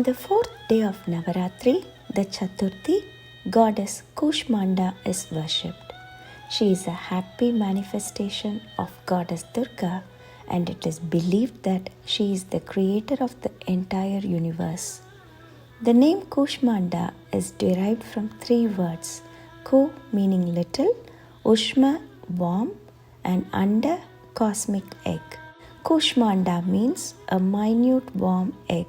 the fourth day of Navaratri, the Chaturthi, goddess Kushmanda is worshipped. She is a happy manifestation of goddess Durga, and it is believed that she is the creator of the entire universe. The name Kushmanda is derived from three words: Ku meaning little, Ushma warm, and Anda cosmic egg. Kushmanda means a minute warm egg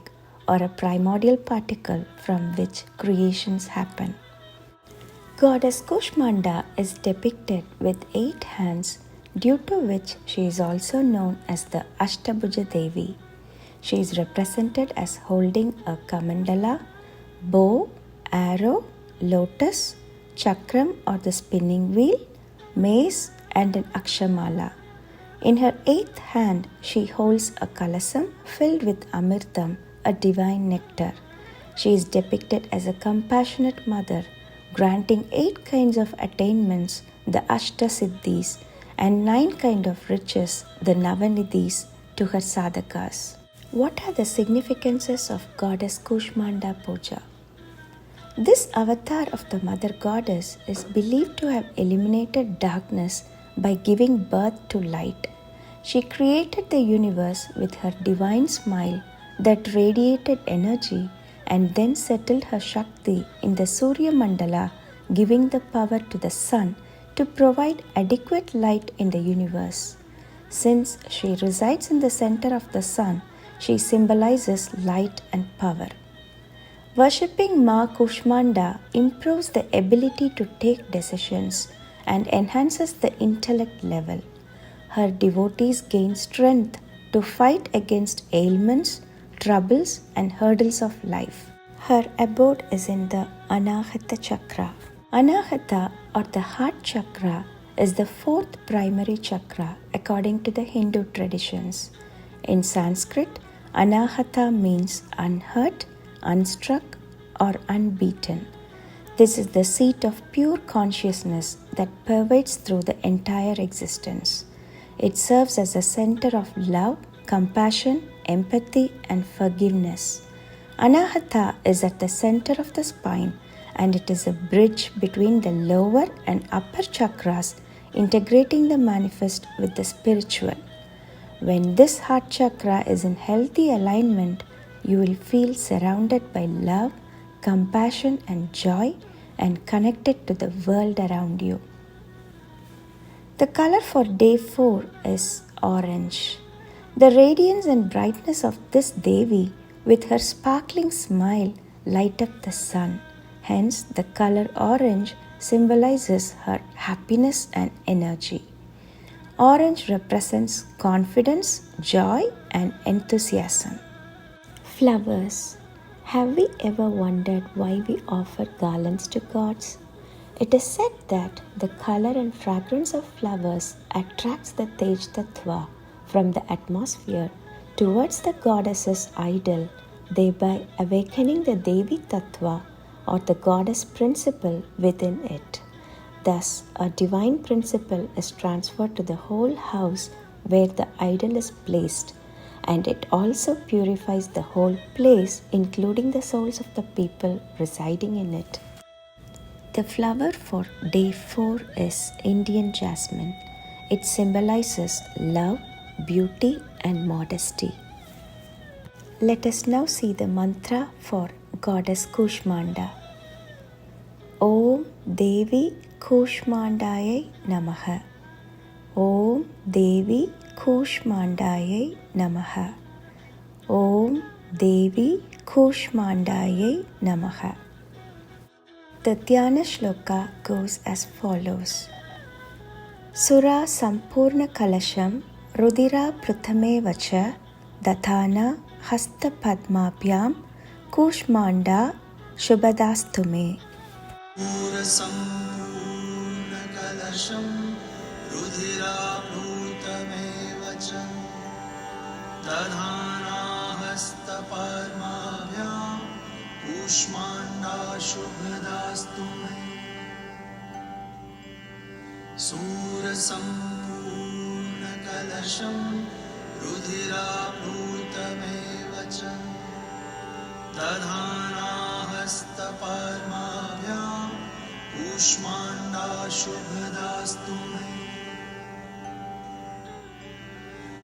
or a primordial particle from which creations happen. Goddess Kushmanda is depicted with 8 hands, due to which she is also known as the Ashtabhuja Devi. She is represented as holding a kamandala, bow, arrow, lotus, chakram or the spinning wheel, mace, and an akshamala. In her 8th hand, she holds a kalasam filled with amirtam, a divine nectar. She is depicted as a compassionate mother, granting 8 kinds of attainments, the Ashtasiddhis, and 9 kinds of riches, the Navanidhis, to her sadhakas. What are the significances of Goddess Kushmanda Puja? This avatar of the Mother Goddess is believed to have eliminated darkness by giving birth to light. She created the universe with her divine smile that radiated energy and then settled her Shakti in the Surya Mandala, giving the power to the sun to provide adequate light in the universe. Since she resides in the center of the sun, she symbolizes light and power. Worshipping Ma Kushmanda improves the ability to take decisions and enhances the intellect level. Her devotees gain strength to fight against ailments, troubles, and hurdles of life. Her abode is in the Anahata Chakra. Anahata, or the heart chakra, is the 4th primary chakra according to the Hindu traditions. In Sanskrit, Anahata means unhurt, unstruck, or unbeaten. This is the seat of pure consciousness that pervades through the entire existence. It serves as a center of love, compassion, empathy, and forgiveness. Anahata is at the center of the spine, and it is a bridge between the lower and upper chakras, integrating the manifest with the spiritual. When this heart chakra is in healthy alignment, you will feel surrounded by love, compassion, and joy, and connected to the world around you. The color for day 4 is orange. The radiance and brightness of this Devi with her sparkling smile light up the sun. Hence, the color orange symbolizes her happiness and energy. Orange represents confidence, joy, and enthusiasm. Flowers. Have we ever wondered why we offer garlands to gods? It is said that the color and fragrance of flowers attracts the Tej Tattva from the atmosphere towards the goddess's idol, thereby awakening the Devi Tattva or the goddess principle within it. Thus, a divine principle is transferred to the whole house where the idol is placed, and it also purifies the whole place, including the souls of the people residing in it. The flower for day 4 is Indian jasmine. It symbolizes love, beauty, and modesty. Let us now see the mantra for Goddess Kushmanda. Om Devi Kushmandayai Namaha. Om Devi Kushmandayai Namaha. Om Devi Kushmandayai Namaha. The Dhyana Shloka goes as follows. Sura Sampurna Kalasham Rudira Prathame Vacha Dathana Hasta Padmabhyam Kushmanda Shubhadastume. Sura Sampurna Kalasham Rudira Prathame Vacha Dathana Hasta Padmabhyam Kushmanda Shubhadastu me. Sura Sampurna Kalasham Rudira Prathame Vacha दधानाहस्तपद्माभ्यां Kushmanda शुभदास्तु may